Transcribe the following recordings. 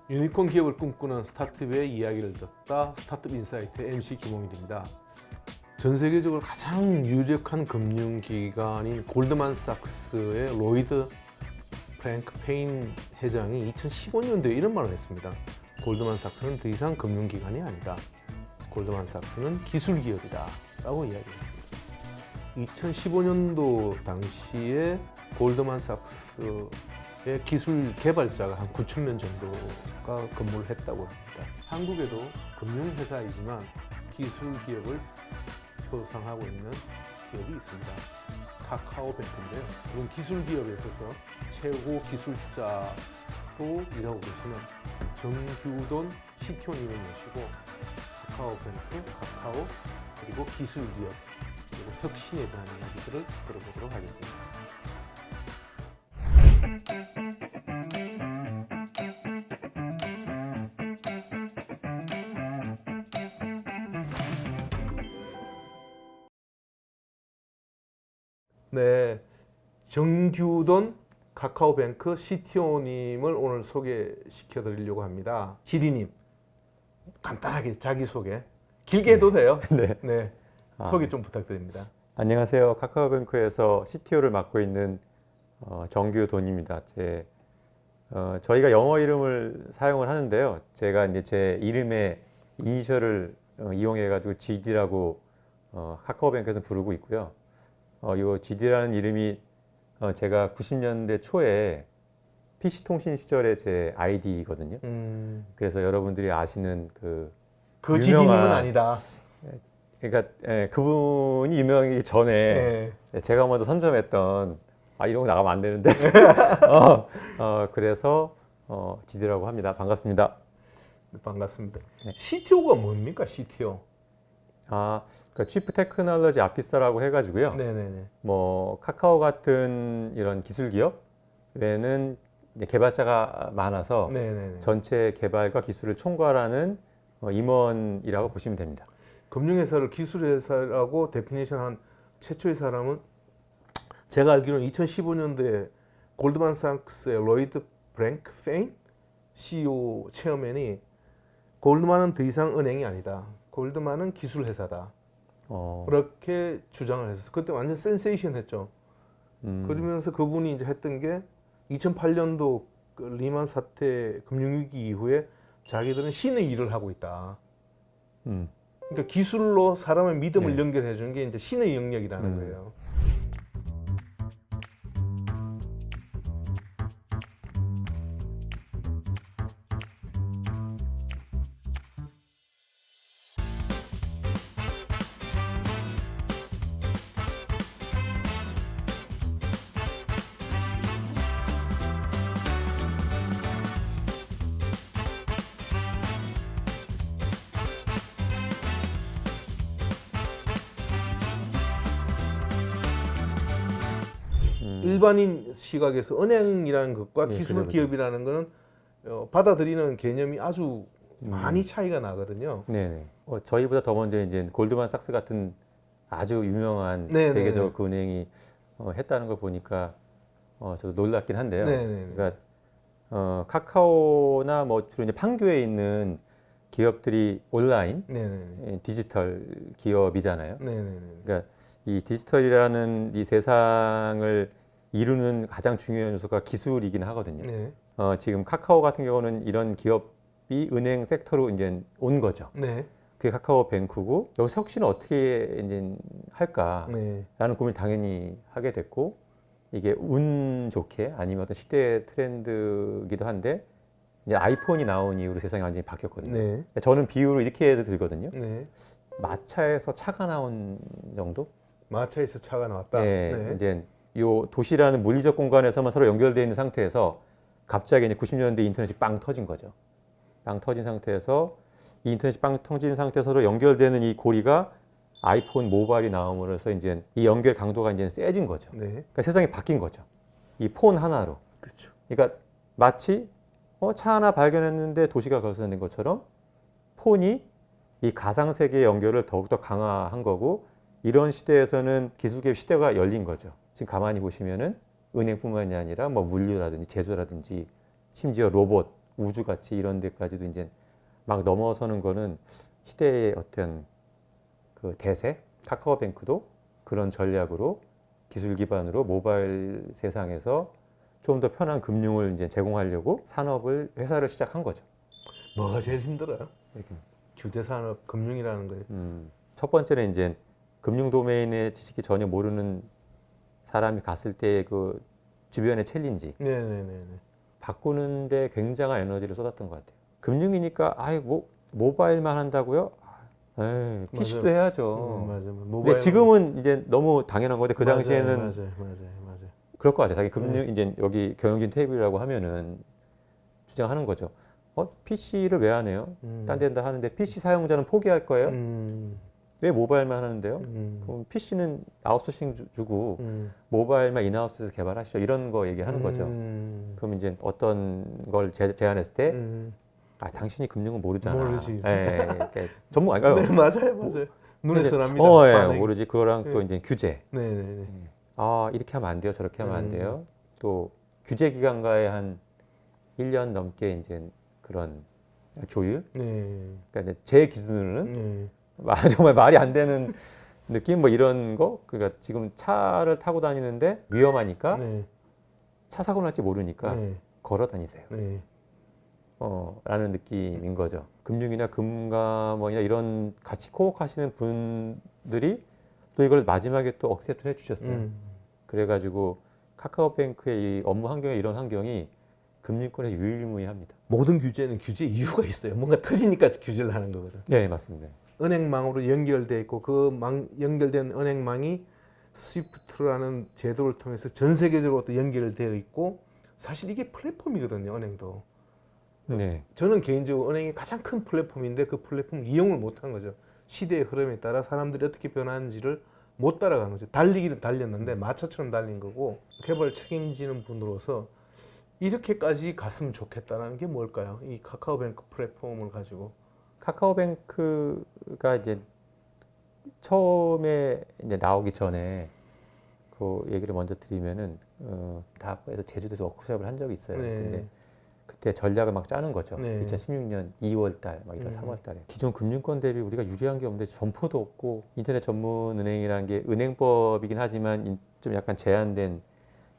유니콘 기업을 꿈꾸는 스타트업의 이야기를 듣다 스타트업 인사이트의 MC 김홍일입니다. 전 세계적으로 가장 유력한 금융기관인 골드만삭스의 로이드 프랭크 페인 회장이 2015년도에 이런 말을 했습니다. 골드만삭스는 더 이상 금융기관이 아니다. 골드만삭스는 기술기업이다 라고 이야기했습니다. 2015년도 당시에 골드만삭스의 기술 개발자가 한 9천 명 정도가 근무를 했다고 합니다. 한국에도 금융회사이지만 기술 기업을 표상하고 있는 기업이 있습니다. 카카오뱅크인데요. 이런 기술 기업에 있어서 최고 기술자로 일하고 계시는 정규돈 CTO님을 모시고 카카오뱅크, 카카오, 그리고 기술 기업, 그리고 혁신에 대한 이야기들을 들어보도록 하겠습니다. 네, 정규돈 카카오뱅크 CTO님을 오늘 소개시켜 드리려고 합니다. CD님, 간단하게 자기소개, 길게 해도 돼요. 네. 소개 좀 부탁드립니다. 안녕하세요. 카카오뱅크에서 CTO를 맡고 있는 정규돈입니다. 저희가 영어 이름을 사용을 하는데요. 제가 이제 제 이름의 이니셜을 이용해가지고 GD라고 카카오뱅크에서 부르고 있고요. 이 GD라는 이름이 제가 90년대 초에 PC통신 시절에 제 아이디거든요. 그래서 여러분들이 아시는 그 GD님은 아니다. 그러니까 그분이 유명하기 전에 제가 먼저 선점했던 이런 거 나가면 안 되는데 그래서 GD라고 합니다. 반갑습니다. 네, 반갑습니다. CTO가 뭡니까, CTO? 그러니까 치프 테크놀로지 아피서라고 해가지고요. 네네네. 뭐 카카오 같은 이런 기술 기업에는 이제 개발자가 많아서 네네네. 전체 개발과 기술을 총괄하는 임원이라고 보시면 됩니다. 금융회사를 기술회사라고 데피니션한 최초의 사람은 제가 알기로는 2015년도에 골드만삭스의 로이드 프랭크 페인 CEO 체어맨이 골드만은 더 이상 은행이 아니다. 골드만은 기술회사다. 그렇게 주장을 했었어요. 그때 완전 센세이션 했죠. 그러면서 그분이 이제 했던 게 2008년도 그 리만 사태 금융위기 이후에 자기들은 신의 일을 하고 있다. 그러니까 기술로 사람의 믿음을 연결해 주는 게 이제 신의 영역이라는 거예요. 일반인 시각에서 은행이라는 것과 기술 기업이라는 것은 받아들이는 개념이 아주 많이 차이가 나거든요. 네네. 저희보다 더 먼저 이제 골드만삭스 같은 아주 유명한 세계적 그 은행이 했다는 걸 보니까 저도 놀랍긴 한데요. 그러니까 카카오나 뭐 주로 이제 판교에 있는 기업들이 온라인 디지털 기업이잖아요. 그러니까 이 디지털이라는 이 세상을 이루는 가장 중요한 요소가 기술이긴 하거든요. 지금 카카오 같은 경우는 이런 기업이 은행 섹터로 이제 온 거죠. 그게 카카오뱅크고 여기서 혁신을 어떻게 이제 할까라는 고민을 당연히 하게 됐고 이게 운 좋게 아니면 어떤 시대의 트렌드이기도 한데 이제 아이폰이 나온 이후로 세상이 완전히 바뀌었거든요. 저는 비유를 이렇게 해도 들거든요. 마차에서 차가 나온 정도? 마차에서 차가 나왔다. 이제 요 도시라는 물리적 공간에서만 서로 연결되어 있는 상태에서 갑자기 이제 90년대 인터넷이 빵 터진 거죠. 빵 터진 상태에서 이 인터넷이 빵 터진 상태에서 서로 연결되는 이 고리가 아이폰 모바일이 나옴으로써 이제 이 연결 강도가 이제 세진 거죠. 그러니까 세상이 바뀐 거죠. 이 폰 하나로. 그렇죠. 그러니까 마치 차 하나 발견했는데 도시가 거슬러낸 것처럼 폰이 이 가상 세계의 연결을 더욱더 강화한 거고 이런 시대에서는 기술기업 시대가 열린 거죠. 지금 가만히 보시면은 은행뿐만이 아니라 뭐 물류라든지 제조라든지 심지어 로봇 우주같이 이런 데까지도 이제 막 넘어서는 거는 시대의 어떤 그 대세, 카카오뱅크도 그런 전략으로 기술 기반으로 모바일 세상에서 좀 더 편한 금융을 이제 제공하려고 회사를 시작한 거죠. 뭐가 제일 힘들어요? 이렇게. 규제 산업, 금융이라는 거예요. 첫 번째는 이제 금융 도메인의 지식이 전혀 모르는 사람이 갔을 때 그 주변의 챌린지. 네네네. 바꾸는데 굉장한 에너지를 쏟았던 것 같아요. 금융이니까 아이 뭐 모바일만 한다고요? 에이, PC도 맞아요. 해야죠. 맞아요. 근데 지금은 이제 너무 당연한 건데 그 맞아요, 당시에는 맞아요. 그럴 것 같아요. 자기 금융 이제 여기 경영진 테이블이라고 하면은 주장하는 거죠. PC를 왜 안 해요? 딴 데는 다 하는데 PC 사용자는 포기할 거예요? 왜 모바일만 하는데요? 그럼 PC는 아웃소싱 주고 모바일만 인하우스에서 개발하시죠. 이런 거 얘기하는 거죠. 그럼 이제 어떤 걸 제안했을 때 당신이 금융은 모르잖아. 모르지. 전문 아닌가요? 네, 맞아요. 눈에서 납니다. 모르지. 그거랑 또 이제 규제. 네네네. 이렇게 하면 안 돼요. 저렇게 하면 안 돼요. 또 규제 기관과의 한 1년 넘게 이제 그런 조율. 그러니까 이제 제 기준으로는 정말 말이 안 되는 느낌 뭐 이런 거. 그러니까 지금 차를 타고 다니는데 위험하니까 차 사고 날지 모르니까 걸어 다니세요. 라는 느낌인 거죠. 금융이나 금감원이나 이런 같이 코어하시는 분들이 또 이걸 마지막에 또 억셉트를 해주셨어요. 그래가지고 카카오뱅크의 이 업무 환경에 이런 환경이 금융권에서 유일무이합니다. 모든 규제는 규제 이유가 있어요. 뭔가 터지니까 규제를 하는 거거든. 네, 맞습니다. 은행망으로 연결돼 있고 그 연결된 은행망이 스위프트라는 제도를 통해서 전 세계적으로 또 연결되어 있고 사실 이게 플랫폼이거든요. 은행도. 네. 저는 개인적으로 은행이 가장 큰 플랫폼인데 그 플랫폼을 이용을 못한 거죠. 시대의 흐름에 따라 사람들이 어떻게 변하는지를 못 따라가는 거죠. 달리기는 달렸는데 마차처럼 달린 거고 개발 책임지는 분으로서 이렇게까지 갔으면 좋겠다는 게 뭘까요? 이 카카오뱅크 플랫폼을 가지고. 카카오뱅크가 이제 처음에 이제 나오기 전에 그 얘기를 먼저 드리면은 다에서 제주도에서 워크숍을 한 적이 있어요. 근데 그때 전략을 막 짜는 거죠. 2016년 2월 달, 막 이런 3월 달에. 기존 금융권 대비 우리가 유리한 게 없는데 점포도 없고 인터넷 전문 은행이라는 게 은행법이긴 하지만 좀 약간 제한된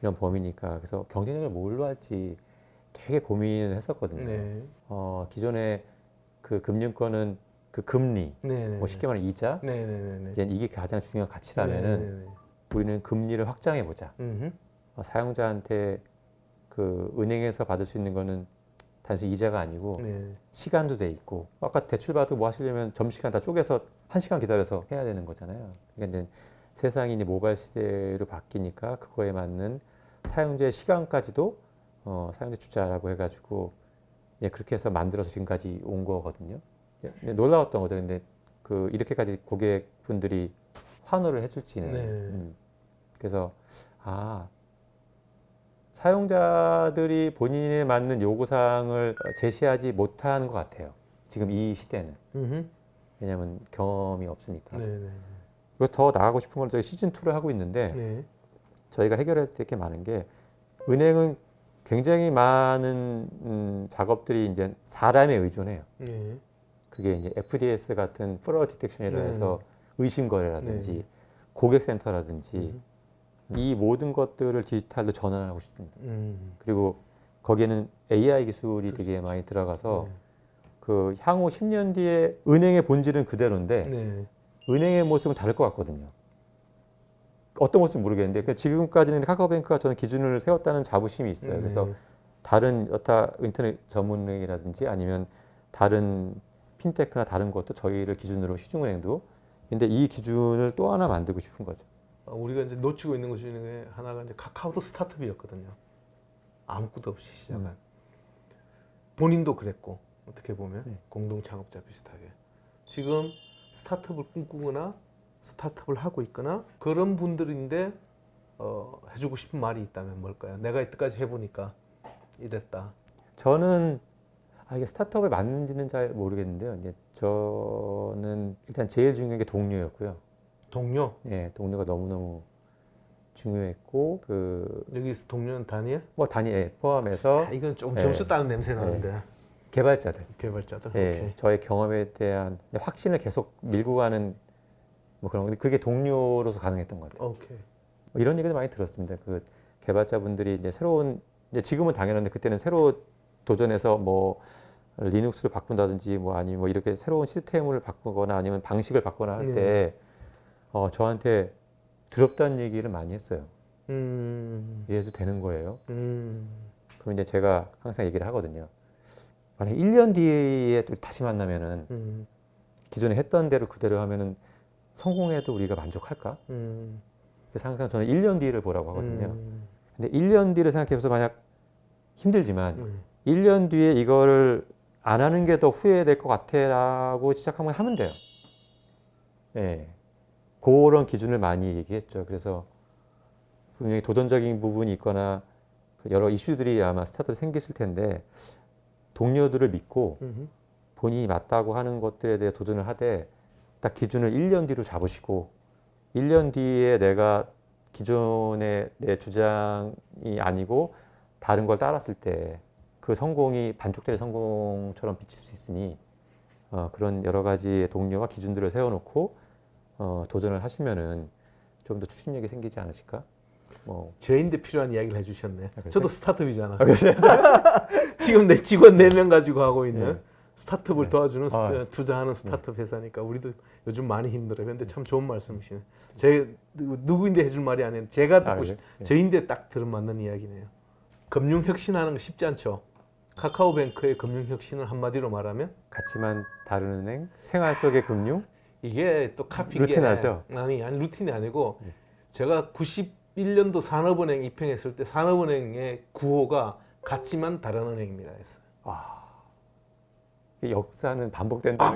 이런 범위니까 그래서 경쟁력을 뭘로 할지 되게 고민을 했었거든요. 기존에 그 금융권은 그 금리, 뭐 쉽게 말하면 이자, 이제 이게 가장 중요한 가치라면은 우리는 금리를 확장해 보자. 사용자한테 그 은행에서 받을 수 있는 거는 단순히 이자가 아니고 시간도 돼 있고 아까 대출 받고 뭐 하시려면 점심시간 다 쪼개서 1시간 기다려서 해야 되는 거잖아요. 그러니까 이제 세상이 이제 모바일 시대로 바뀌니까 그거에 맞는 사용자의 시간까지도 사용자 주자라고 해가지고 그렇게 해서 만들어서 지금까지 온 거거든요. 놀라웠던 거죠. 근데 그 이렇게까지 고객분들이 환호를 해줄지는. 그래서 사용자들이 본인에 맞는 요구사항을 제시하지 못하는 것 같아요. 지금 이 시대는. 왜냐하면 경험이 없으니까. 그래서 더 나가고 싶은 건 저희 시즌2를 하고 있는데 저희가 해결해야 될 게 많은 게 은행은 굉장히 많은 작업들이 이제 사람에 의존해요. 그게 이제 FDS 같은 프로드 디텍션이라 해서 의심 거래라든지 고객센터라든지 이 모든 것들을 디지털로 전환하고 싶습니다. 그리고 거기에는 AI 기술이 되게 많이 들어가서 그 향후 10년 뒤에 은행의 본질은 그대로인데 은행의 모습은 다를 것 같거든요. 어떤 모습은 모르겠는데 그러니까 지금까지는 카카오뱅크가 저는 기준을 세웠다는 자부심이 있어요. 그래서 다른 여타 인터넷 전문은행이라든지 아니면 다른 핀테크나 다른 것도 저희를 기준으로 시중은행도 근데 이 기준을 또 하나 만들고 싶은 거죠. 우리가 이제 놓치고 있는 것 중에 하나가 이제 카카오도 스타트업이었거든요. 아무것도 없이 시작한. 본인도 그랬고 어떻게 보면 공동 창업자 비슷하게. 지금 스타트업을 꿈꾸거나 스타트업을 하고 있거나 그런 분들인데 해주고 싶은 말이 있다면 뭘까요? 내가 이때까지 해보니까 이랬다. 저는 이게 스타트업에 맞는지는 잘 모르겠는데요. 이제 저는 일단 제일 중요한 게 동료였고요. 동료? 네, 동료가 너무너무 중요했고 여기서 동료는 다니엘? 뭐 다니엘 포함해서 이건 좀 점수 따는 냄새 나는데. 개발자들. 예, 오케이. 저의 경험에 대한 확신을 계속 밀고 가는 뭐 그런 건데 그게 동료로서 가능했던 것 같아요. 오케이. 뭐 이런 얘기도 많이 들었습니다. 그 개발자분들이 이제 새로운 이제 지금은 당연한데 그때는 새로 도전해서 뭐 리눅스를 바꾼다든지 뭐 아니면 뭐 이렇게 새로운 시스템을 바꾸거나 아니면 방식을 바꾸거나 할 때 저한테 두렵다는 얘기를 많이 했어요. 이래도 되는 거예요. 그럼 이제 제가 항상 얘기를 하거든요. 만약 1년 뒤에 또 다시 만나면은 기존에 했던 대로 그대로 하면은 성공해도 우리가 만족할까? 그래서 항상 저는 1년 뒤를 보라고 하거든요. 근데 1년 뒤를 생각해서 만약 힘들지만 1년 뒤에 이거를 안 하는 게 더 후회될 것 같아라고 시작하면 하면 돼요. 예. 그런 기준을 많이 얘기했죠. 그래서 분명히 도전적인 부분이 있거나 여러 이슈들이 아마 스타트로 생기실 텐데 동료들을 믿고 본인이 맞다고 하는 것들에 대해 도전을 하되 딱 기준을 1년 뒤로 잡으시고 1년 뒤에 내가 기존의 내 주장이 아니고 다른 걸 따랐을 때 그 성공이 반쪽짜리 성공처럼 비칠 수 있으니 그런 여러 가지의 동료와 기준들을 세워놓고 도전을 하시면은 좀 더 추진력이 생기지 않으실까? 뭐 제인데 필요한 이야기를 해주셨네. 그래요? 저도 스타트업이잖아. 지금 내 직원 4명 가지고 하고 있는 스타트업을 도와주는 투자하는 스타트업 회사니까 우리도 요즘 많이 힘들어요. 근데 참 좋은 말씀이시네. 제 누구인데 해줄 말이 아니에요. 제가 듣고 저인데 딱 들어맞는 이야기네요. 금융 혁신하는 거 쉽지 않죠. 카카오뱅크의 금융 혁신을 한마디로 말하면 같지만 다른 은행, 생활 속의 금융 이게 또 카피인 루틴하죠. 아니 루틴이 아니고 제가 91년도 산업은행 입행했을 때 산업은행의 구호가 같지만 다른 은행입니다 했어요. 역사는 반복된다.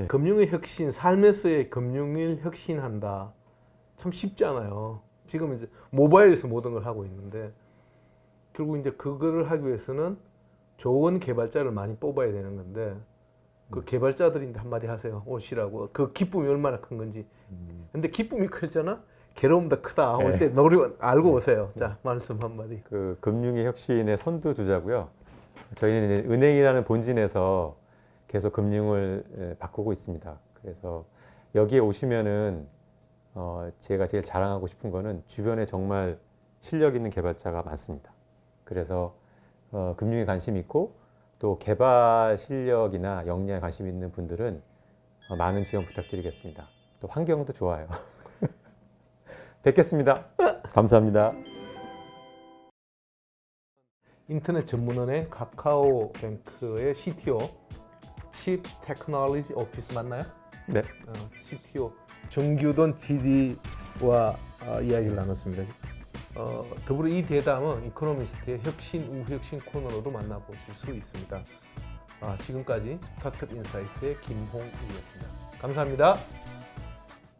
금융의 혁신, 삶에서의 금융을 혁신한다. 참 쉽지 않아요. 지금 이제 모바일에서 모든 걸 하고 있는데 결국 이제 그거를 하기 위해서는 좋은 개발자를 많이 뽑아야 되는 건데 그 개발자들인데 한마디 하세요. 오시라고. 그 기쁨이 얼마나 큰 건지. 근데 기쁨이 크잖아. 괴로움도 크다. 올 때 노력 알고 오세요. 자, 말씀 한마디. 그 금융의 혁신의 선두주자고요. 저희는 은행이라는 본진에서 계속 금융을 바꾸고 있습니다. 그래서 여기에 오시면은 제가 제일 자랑하고 싶은 거는 주변에 정말 실력 있는 개발자가 많습니다. 그래서 금융에 관심 있고 또 개발 실력이나 역량에 관심 있는 분들은 많은 지원 부탁드리겠습니다. 또 환경도 좋아요. 뵙겠습니다. 감사합니다. 인터넷 전문원의 카카오뱅크의 CTO, Chief Technology Office 맞나요? 네. CTO 정규돈 GD와 이야기를 나눴습니다. 더불어 이 대담은 이코노미스트의 혁신 우혁신 코너로도 만나보실 수 있습니다. 지금까지 스타트업 인사이트의 김홍일이었습니다. 감사합니다.